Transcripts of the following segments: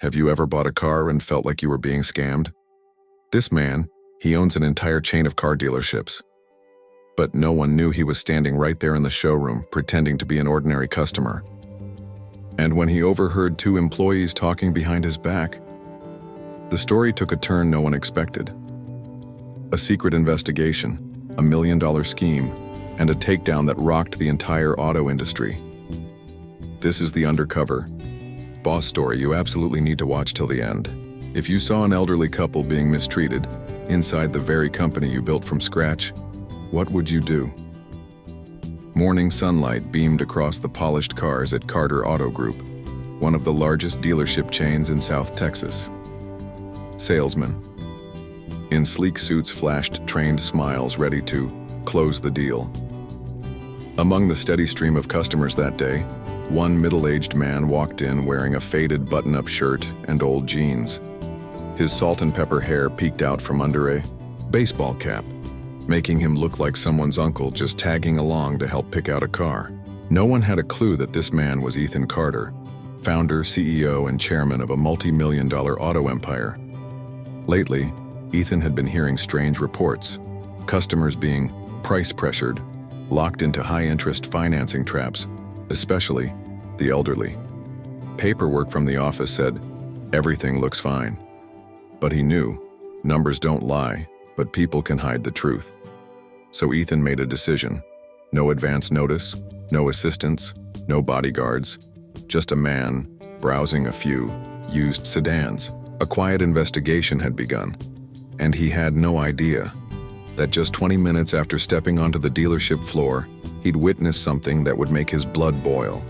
Have you ever bought a car and felt like you were being scammed? This man, he owns an entire chain of car dealerships. But no one knew he was standing right there in the showroom, pretending to be an ordinary customer. And when he overheard two employees talking behind his back, the story took a turn no one expected. A secret investigation, a $1 million scheme, and a takedown that rocked the entire auto industry. This is the Undercover boss story you absolutely need to watch till the end. If you saw an elderly couple being mistreated inside the very company you built from scratch, what would you do? Morning sunlight beamed across the polished cars at Carter Auto Group, one of the largest dealership chains in South Texas. Salesmen in sleek suits flashed trained smiles ready to close the deal. Among the steady stream of customers that day, one middle-aged man walked in wearing a faded button-up shirt and old jeans. His salt and pepper hair peeked out from under a baseball cap, making him look like someone's uncle just tagging along to help pick out a car. No one had a clue that this man was Ethan Carter, founder, CEO, and chairman of a multi-million-dollar auto empire. Lately, Ethan had been hearing strange reports, customers being price-pressured, locked into high-interest financing traps, especially the elderly. Paperwork from the office said, everything looks fine. But he knew, numbers don't lie, but people can hide the truth. So Ethan made a decision. No advance notice, no assistants, no bodyguards, just a man browsing a few used sedans. A quiet investigation had begun, and he had no idea that just 20 minutes after stepping onto the dealership floor, he'd witnessed something that would make his blood boil.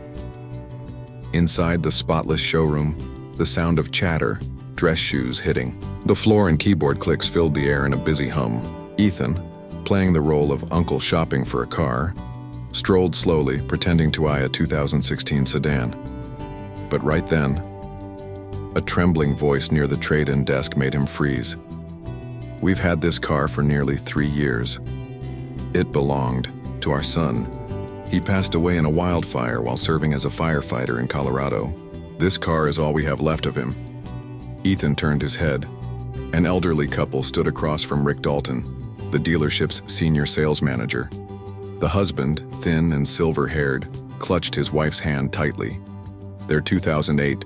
Inside the spotless showroom, the sound of chatter, dress shoes hitting the floor and keyboard clicks filled the air in a busy hum. Ethan, playing the role of uncle shopping for a car, strolled slowly, pretending to eye a 2016 sedan. But right then, a trembling voice near the trade-in desk made him freeze. We've had this car for nearly 3 years. It belonged to our son. He passed away in a wildfire while serving as a firefighter in Colorado. This car is all we have left of him. Ethan turned his head. An elderly couple stood across from Rick Dalton, the dealership's senior sales manager. The husband, thin and silver-haired, clutched his wife's hand tightly. Their 2008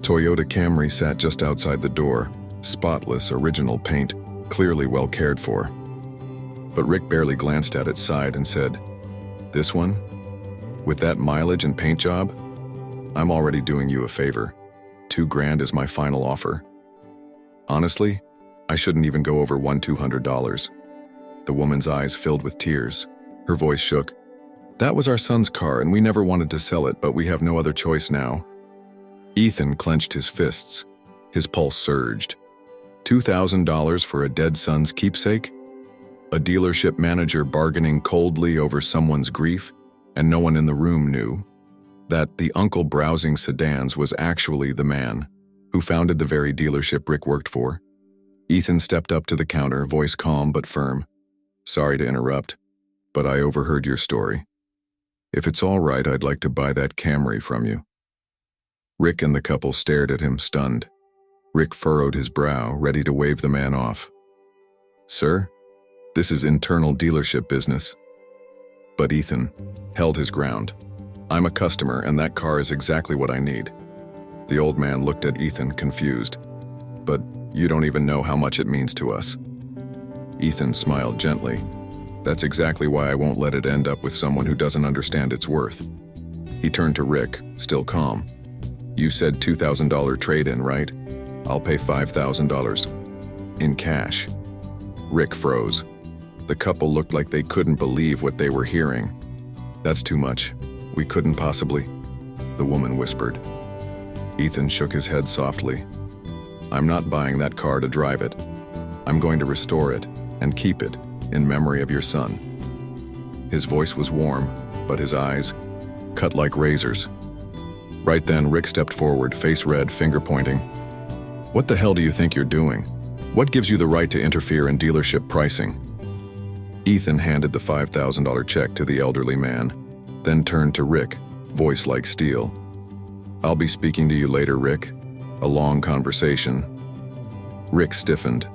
Toyota Camry sat just outside the door, spotless, original paint, clearly well cared for. But Rick barely glanced at its side and said, "This one? With that mileage and paint job? I'm already doing you a favor. $2,000 is my final offer. Honestly, I shouldn't even go over $200. The woman's eyes filled with tears. Her voice shook. That was our son's car and we never wanted to sell it, but we have no other choice now. Ethan clenched his fists. His pulse surged. $2,000 for a dead son's keepsake? A dealership manager bargaining coldly over someone's grief, and no one in the room knew that the uncle browsing sedans was actually the man who founded the very dealership Rick worked for. Ethan stepped up to the counter, voice calm but firm. Sorry to interrupt, but I overheard your story. If it's all right, I'd like to buy that Camry from you. Rick and the couple stared at him, stunned. Rick furrowed his brow, ready to wave the man off. Sir, this is internal dealership business. But Ethan held his ground. I'm a customer, and that car is exactly what I need. The old man looked at Ethan, confused. But you don't even know how much it means to us. Ethan smiled gently. That's exactly why I won't let it end up with someone who doesn't understand its worth. He turned to Rick, still calm. You said $2,000 trade-in, right? I'll pay $5,000. In cash. Rick froze. The couple looked like they couldn't believe what they were hearing. That's too much. We couldn't possibly, the woman whispered. Ethan shook his head softly. I'm not buying that car to drive it. I'm going to restore it and keep it in memory of your son. His voice was warm, but his eyes cut like razors. Right then, Rick stepped forward, face red, finger pointing. What the hell do you think you're doing? What gives you the right to interfere in dealership pricing? Ethan handed the $5,000 check to the elderly man, then turned to Rick, voice like steel. I'll be speaking to you later, Rick. A long conversation. Rick stiffened.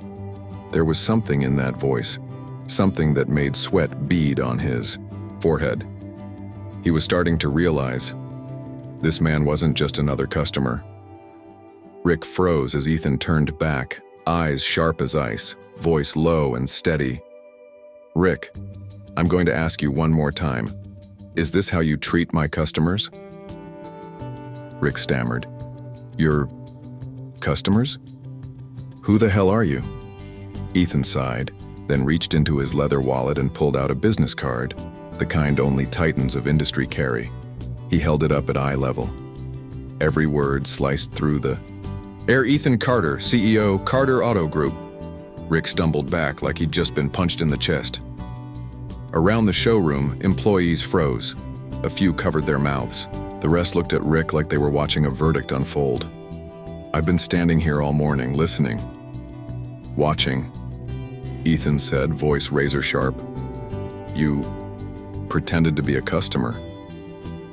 There was something in that voice, something that made sweat bead on his forehead. He was starting to realize this man wasn't just another customer. Rick froze as Ethan turned back, eyes sharp as ice, voice low and steady. "Rick, I'm going to ask you one more time. Is this how you treat my customers?" Rick stammered. "Your customers? Who the hell are you?" Ethan sighed, then reached into his leather wallet and pulled out a business card, the kind only titans of industry carry. He held it up at eye level. Every word sliced through the "Air Ethan Carter, CEO, Carter Auto Group." Rick stumbled back like he'd just been punched in the chest. Around the showroom, employees froze. A few covered their mouths. The rest looked at Rick like they were watching a verdict unfold. "I've been standing here all morning, listening. Watching," Ethan said, voice razor sharp. "You pretended to be a customer."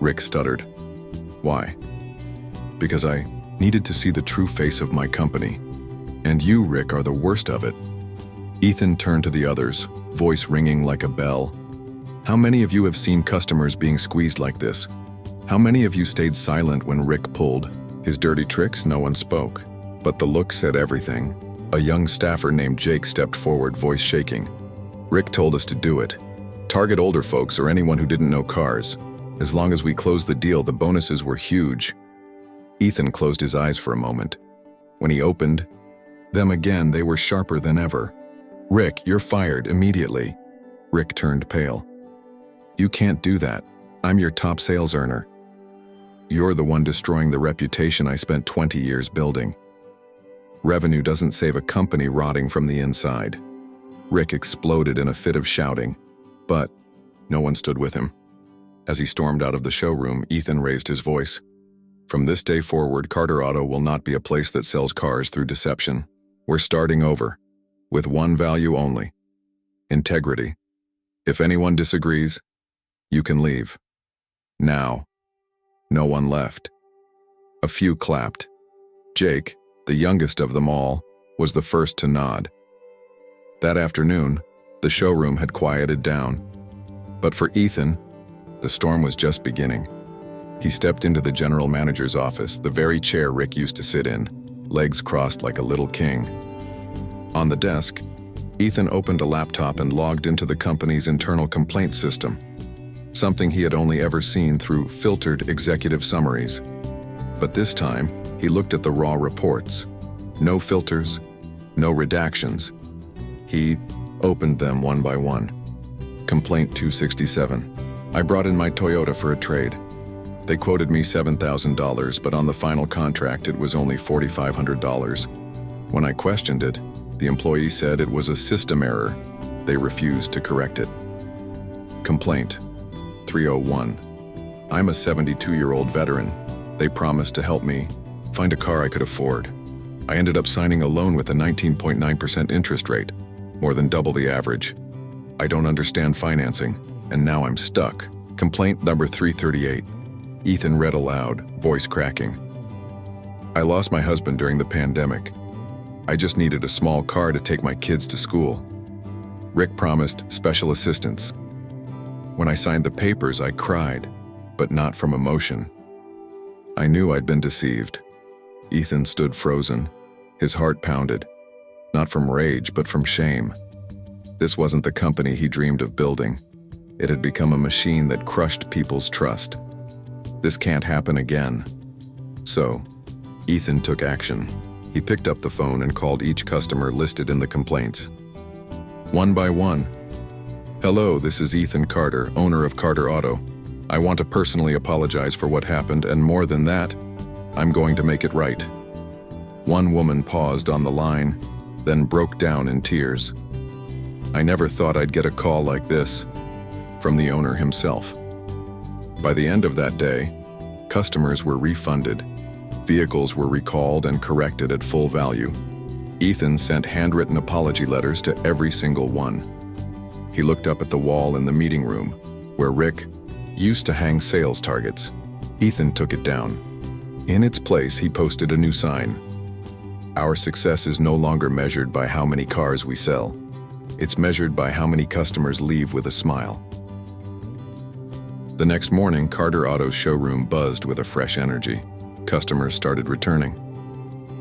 Rick stuttered. "Why?" "Because I needed to see the true face of my company. And you, Rick, are the worst of it." Ethan turned to the others, voice ringing like a bell. "How many of you have seen customers being squeezed like this? How many of you stayed silent when Rick pulled his dirty tricks?" No one spoke, but the look said everything. A young staffer named Jake stepped forward, voice shaking. "Rick told us to do it. Target older folks or anyone who didn't know cars. As long as we closed the deal, the bonuses were huge." Ethan closed his eyes for a moment. When he opened them again, they were sharper than ever. "Rick, you're fired immediately." Rick turned pale. "You can't do that. I'm your top sales earner. You're the one destroying the reputation I spent 20 years building. Revenue doesn't save a company rotting from the inside." Rick exploded in a fit of shouting, but no one stood with him. As he stormed out of the showroom, Ethan raised his voice. "From this day forward, Carter Auto will not be a place that sells cars through deception. We're starting over, with one value only: integrity. If anyone disagrees, you can leave. Now." No one left. A few clapped. Jake, the youngest of them all, was the first to nod. That afternoon, the showroom had quieted down. But for Ethan, the storm was just beginning. He stepped into the general manager's office, the very chair Rick used to sit in, legs crossed like a little king. On the desk, Ethan opened a laptop and logged into the company's internal complaint system, something he had only ever seen through filtered executive summaries. But this time, he looked at the raw reports. No filters, no redactions. He opened them one by one. Complaint 267. "I brought in my Toyota for a trade. They quoted me $7,000, but on the final contract it was only $4,500. When I questioned it, the employee said it was a system error. They refused to correct it." Complaint 301. "I'm a 72-year-old veteran. They promised to help me find a car I could afford. I ended up signing a loan with a 19.9% interest rate, more than double the average. I don't understand financing, and now I'm stuck." Complaint number 338. Ethan read aloud, voice cracking. "I lost my husband during the pandemic. I just needed a small car to take my kids to school. Rick promised special assistance. When I signed the papers, I cried, but not from emotion. I knew I'd been deceived." Ethan stood frozen. His heart pounded, not from rage, but from shame. This wasn't the company he dreamed of building. It had become a machine that crushed people's trust. This can't happen again. So, Ethan took action. He picked up the phone and called each customer listed in the complaints. One by one. "Hello, this is Ethan Carter, owner of Carter Auto. I want to personally apologize for what happened, and more than that, I'm going to make it right." One woman paused on the line, then broke down in tears. "I never thought I'd get a call like this," from the owner himself. By the end of that day, customers were refunded. Vehicles were recalled and corrected at full value. Ethan sent handwritten apology letters to every single one. He looked up at the wall in the meeting room, where Rick used to hang sales targets. Ethan took it down. In its place, he posted a new sign: Our success is no longer measured by how many cars we sell. It's measured by how many customers leave with a smile. The next morning, Carter Auto's showroom buzzed with a fresh energy. Customers started returning.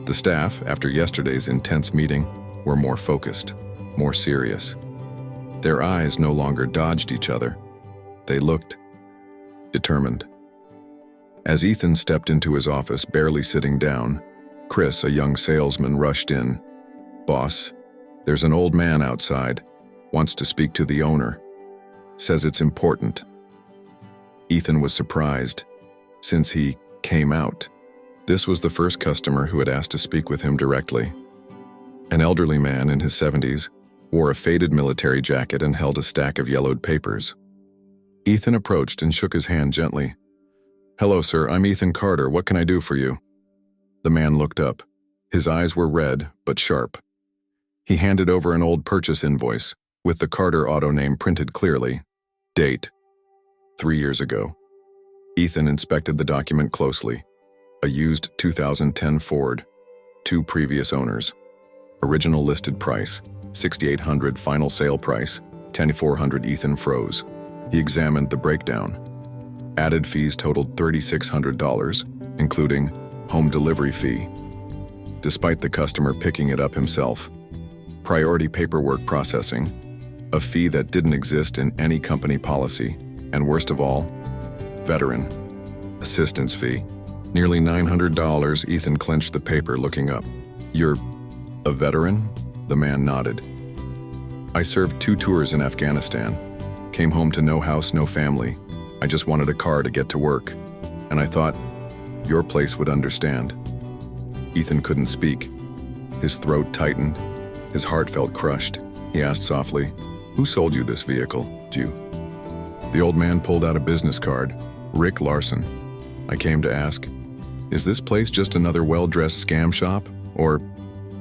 The staff, after yesterday's intense meeting, were more focused, more serious. Their eyes no longer dodged each other. They looked determined. As Ethan stepped into his office, barely sitting down, Chris, a young salesman, rushed in. "Boss, there's an old man outside. Wants to speak to the owner. Says it's important." Ethan was surprised, since he came out. This was the first customer who had asked to speak with him directly. An elderly man in his 70s wore a faded military jacket and held a stack of yellowed papers. Ethan approached and shook his hand gently. "Hello, sir, I'm Ethan Carter. What can I do for you?" The man looked up. His eyes were red, but sharp. He handed over an old purchase invoice, with the Carter Auto name printed clearly. Date: 3 years ago. Ethan inspected the document closely. A used 2010 Ford. 2 previous owners. Original listed price, $6,800. Final sale price, $10,400. Ethan froze. He examined the breakdown. Added fees totaled $3,600, including home delivery fee. Despite the customer picking it up himself. Priority paperwork processing, a fee that didn't exist in any company policy. And worst of all, veteran assistance fee. Nearly $900. Ethan clenched the paper, looking up. "You're a veteran?" The man nodded. "I served 2 tours in Afghanistan. Came home to no house, no family. I just wanted a car to get to work. And I thought, your place would understand." Ethan couldn't speak. His throat tightened. His heart felt crushed. He asked softly, "Who sold you this vehicle, you?" The old man pulled out a business card. "Rick Larson. I came to ask, is this place just another well-dressed scam shop? Or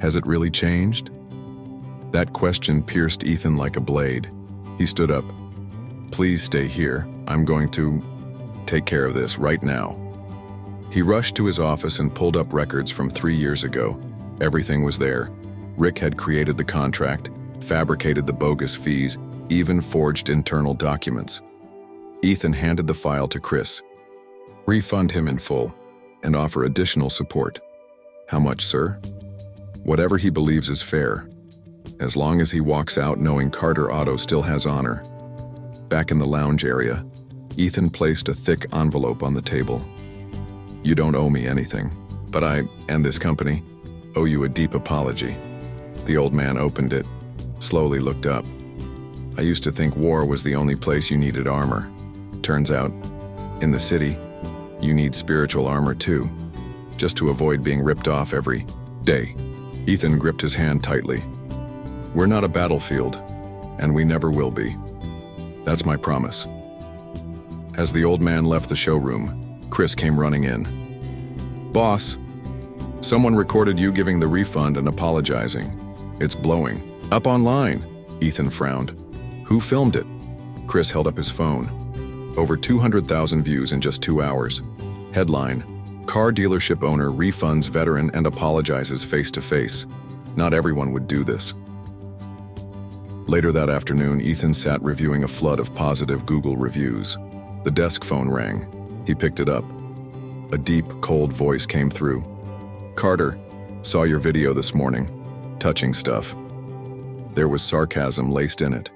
has it really changed?" That question pierced Ethan like a blade. He stood up. "Please stay here. I'm going to take care of this right now." He rushed to his office and pulled up records from 3 years ago. Everything was there. Rick had created the contract, fabricated the bogus fees, even forged internal documents. Ethan handed the file to Chris. "Refund him in full and offer additional support." "How much, sir?" "Whatever he believes is fair, as long as he walks out knowing Carter Auto still has honor." Back in the lounge area, Ethan placed a thick envelope on the table. "You don't owe me anything, but I, and this company, owe you a deep apology." The old man opened it, slowly looked up. "I used to think war was the only place you needed armor. Turns out, in the city, you need spiritual armor too, just to avoid being ripped off every day." Ethan gripped his hand tightly. "We're not a battlefield, and we never will be. That's my promise." As the old man left the showroom, Chris came running in. "Boss, someone recorded you giving the refund and apologizing. It's blowing up online." Ethan frowned. "Who filmed it?" Chris held up his phone. Over 200,000 views in just 2 hours. Headline: Car dealership owner refunds veteran and apologizes face-to-face. Not everyone would do this. Later that afternoon, Ethan sat reviewing a flood of positive Google reviews. The desk phone rang. He picked it up. A deep, cold voice came through. "Carter, saw your video this morning. Touching stuff." There was sarcasm laced in it.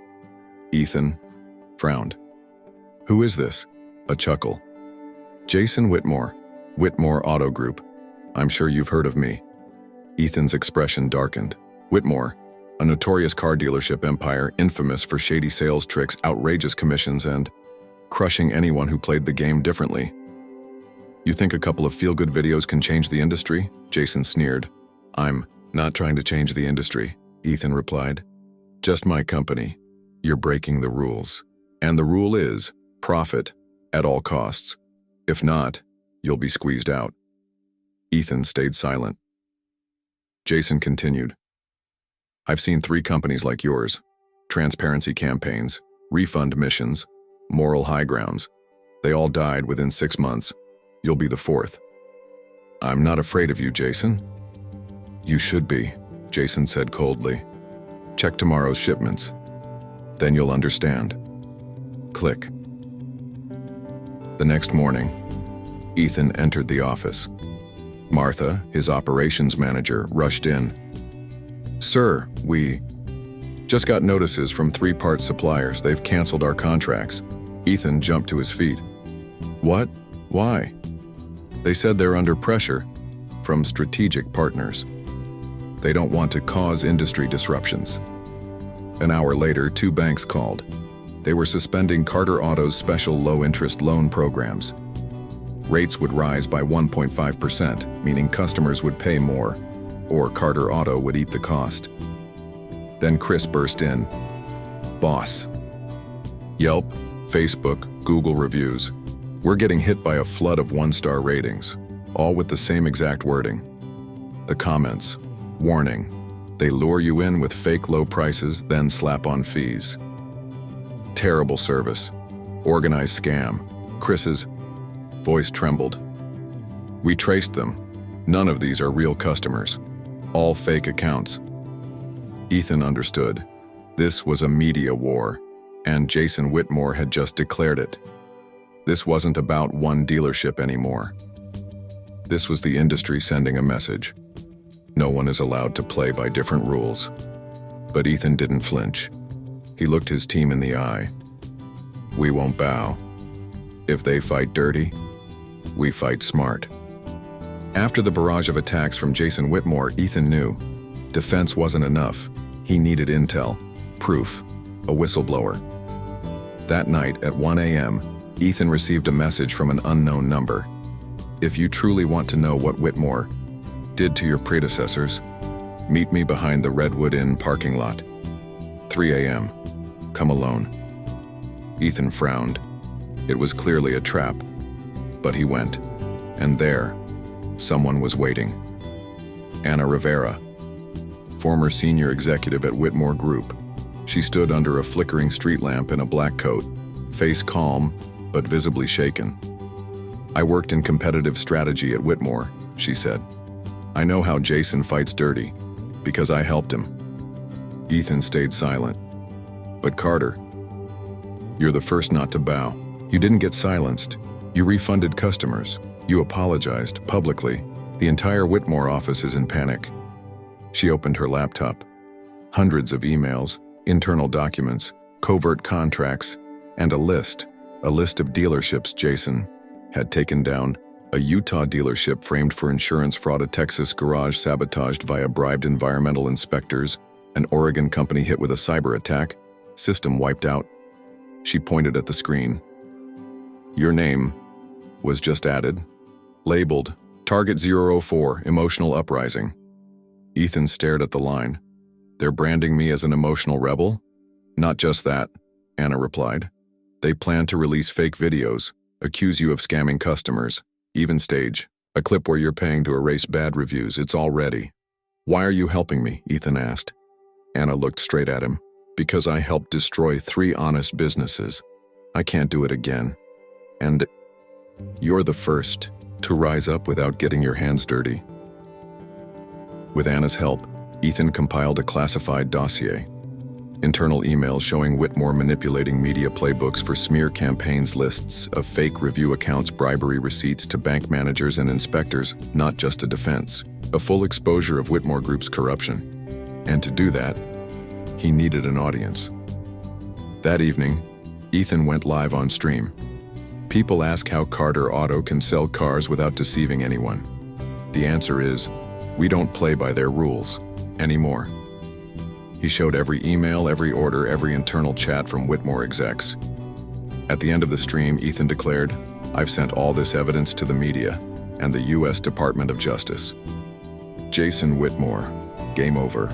Ethan frowned. "Who is this?" A chuckle. "Jason Whitmore, Whitmore Auto Group. I'm sure you've heard of me." Ethan's expression darkened. Whitmore, a notorious car dealership empire infamous for shady sales tricks, outrageous commissions, and crushing anyone who played the game differently. "You think a couple of feel-good videos can change the industry?" Jason sneered. "I'm not trying to change the industry," Ethan replied. "Just my company. You're breaking the rules. And the rule is profit at all costs. If not, you'll be squeezed out." Ethan stayed silent. Jason continued. "I've seen 3 companies like yours. Transparency campaigns, refund missions, moral high grounds. They all died within 6 months. You'll be the 4th. "I'm not afraid of you, Jason." You should be, Jason said coldly. Check tomorrow's shipments. Then you'll understand. Click. The next morning, Ethan entered the office. Martha, his operations manager, rushed in. Sir, we just got notices from 3 parts suppliers. They've canceled our contracts. Ethan jumped to his feet. What? Why? They said they're under pressure from strategic partners. They don't want to cause industry disruptions. An hour later, 2 banks called. They were suspending Carter Auto's special low-interest loan programs. Rates would rise by 1.5%, meaning customers would pay more, or Carter Auto would eat the cost. Then Chris burst in. Boss. Yelp, Facebook, Google reviews. We're getting hit by a flood of 1-star ratings, all with the same exact wording. The comments. Warning. They lure you in with fake low prices, then slap on fees. Terrible service. Organized scam. Chris's voice trembled. We traced them. None of these are real customers. All fake accounts. Ethan understood. This was a media war, and Jason Whitmore had just declared it. This wasn't about one dealership anymore. This was the industry sending a message. No one is allowed to play by different rules. But Ethan didn't flinch. He looked his team in the eye. We won't bow. If they fight dirty, we fight smart. After the barrage of attacks from Jason Whitmore, Ethan knew defense wasn't enough. He needed intel, proof, a whistleblower. That night at 1 a.m., Ethan received a message from an unknown number. If you truly want to know what Whitmore did to your predecessors, meet me behind the Redwood Inn parking lot. 3 a.m. Come alone. Ethan frowned. It was clearly a trap. But he went. And there, someone was waiting. Anna Rivera, former senior executive at Whitmore Group. She stood under a flickering street lamp in a black coat, face calm, but visibly shaken. I worked in competitive strategy at Whitmore, she said. I know how Jason fights dirty, because I helped him. Ethan stayed silent. But Carter, you're the first not to bow. You didn't get silenced. You refunded customers. You apologized publicly. The entire Whitmore office is in panic. She opened her laptop. Hundreds of emails, internal documents, covert contracts, and a list of dealerships Jason had taken down. A Utah dealership framed for insurance fraud, a Texas garage sabotaged via bribed environmental inspectors, an Oregon company hit with a cyber attack, system wiped out. She pointed at the screen. Your name was just added, labeled Target 004, Emotional Uprising. Ethan stared at the line. They're branding me as an emotional rebel? Not just that, Anna replied. They plan to release fake videos, accuse you of scamming customers, even stage a clip where you're paying to erase bad reviews. It's all ready. Why are you helping me? Ethan asked. Anna looked straight at him. Because I helped destroy 3 honest businesses. I can't do it again. And you're the first to rise up without getting your hands dirty. With Anna's help, Ethan compiled a classified dossier. Internal emails showing Whitmore manipulating media playbooks for smear campaigns, lists of fake review accounts, bribery receipts to bank managers and inspectors, not just a defense. A full exposure of Whitmore Group's corruption. And to do that, he needed an audience. That evening, Ethan went live on stream. People ask how Carter Auto can sell cars without deceiving anyone. The answer is, we don't play by their rules anymore. He showed every email, every order, every internal chat from Whitmore execs. At the end of the stream, Ethan declared, I've sent all this evidence to the media and the U.S. Department of Justice. Jason Whitmore, game over.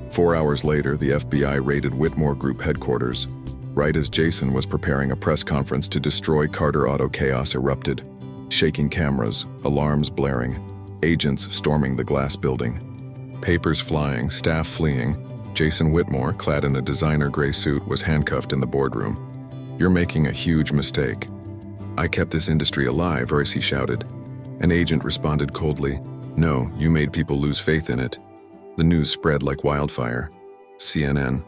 4 hours later, the FBI raided Whitmore Group headquarters. Right as Jason was preparing a press conference to destroy Carter Auto, chaos erupted. Shaking cameras, alarms blaring, agents storming the glass building. Papers flying, staff fleeing. Jason Whitmore, clad in a designer gray suit, was handcuffed in the boardroom. You're making a huge mistake. I kept this industry alive, he shouted. An agent responded coldly. No, you made people lose faith in it. The news spread like wildfire. CNN,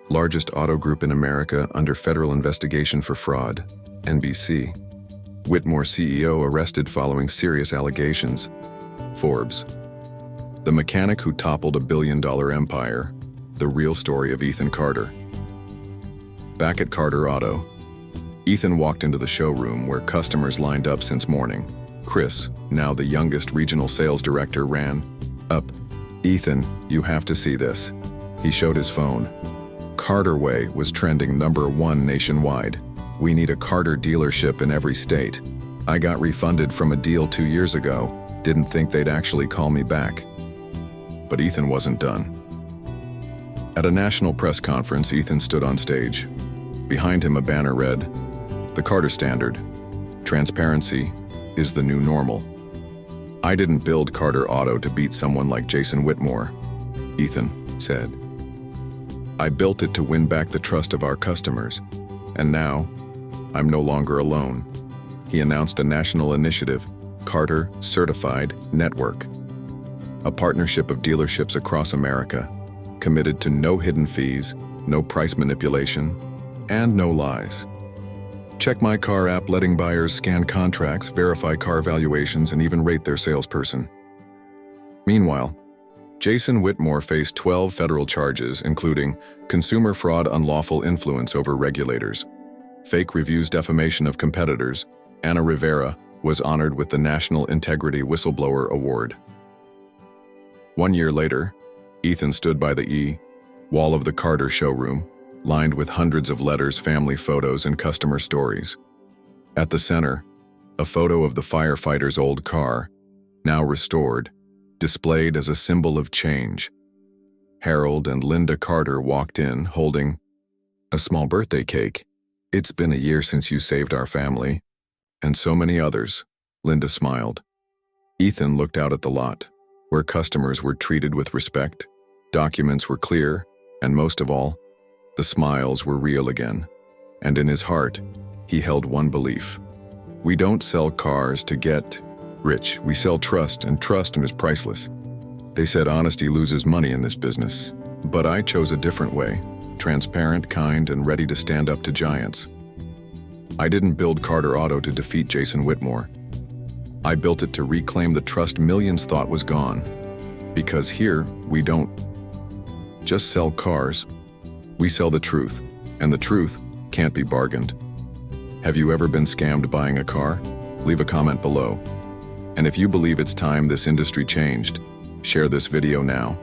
largest auto group in America under federal investigation for fraud. NBC, Whitmore CEO arrested following serious allegations. Forbes, the mechanic who toppled $1 billion empire. The real story of Ethan Carter. Back at Carter Auto, Ethan walked into the showroom where customers lined up since morning. Chris, now the youngest regional sales director, ran up. "Ethan, you have to see this." He showed his phone. Carter Way was trending #1 nationwide. "We need a Carter dealership in every state. I got refunded from a deal 2 years ago. Didn't think they'd actually call me back." But Ethan wasn't done. At a national press conference, Ethan stood on stage. Behind him, a banner read, "The Carter Standard. Transparency is the new normal." "I didn't build Carter Auto to beat someone like Jason Whitmore," Ethan said. "I built it to win back the trust of our customers. And now, I'm no longer alone." He announced a national initiative, Carter Certified Network, a partnership of dealerships across America, committed to no hidden fees, no price manipulation, and no lies. Check My Car app letting buyers scan contracts, verify car valuations, and even rate their salesperson. Meanwhile, Jason Whitmore faced 12 federal charges, including consumer fraud, unlawful influence over regulators, fake reviews, defamation of competitors. Anna Rivera was honored with the National Integrity Whistleblower Award. 1 year later, Ethan stood by the wall of the Carter showroom, lined with hundreds of letters, family photos, and customer stories. At the center, a photo of the firefighter's old car, now restored, displayed as a symbol of change. Harold and Linda Carter walked in, holding a small birthday cake. "It's been a year since you saved our family," and so many others. Linda smiled. Ethan looked out at the lot, where customers were treated with respect, documents were clear, and most of all, the smiles were real again. And in his heart, he held one belief. "We don't sell cars to get rich. We sell trust, and trust is priceless." They said honesty loses money in this business. But I chose a different way, transparent, kind, and ready to stand up to giants. I didn't build Carter Auto to defeat Jason Whitmore. I built it to reclaim the trust millions thought was gone. Because here, we don't just sell cars. We sell the truth, and the truth can't be bargained. Have you ever been scammed buying a car? Leave a comment below. And if you believe it's time this industry changed, share this video now.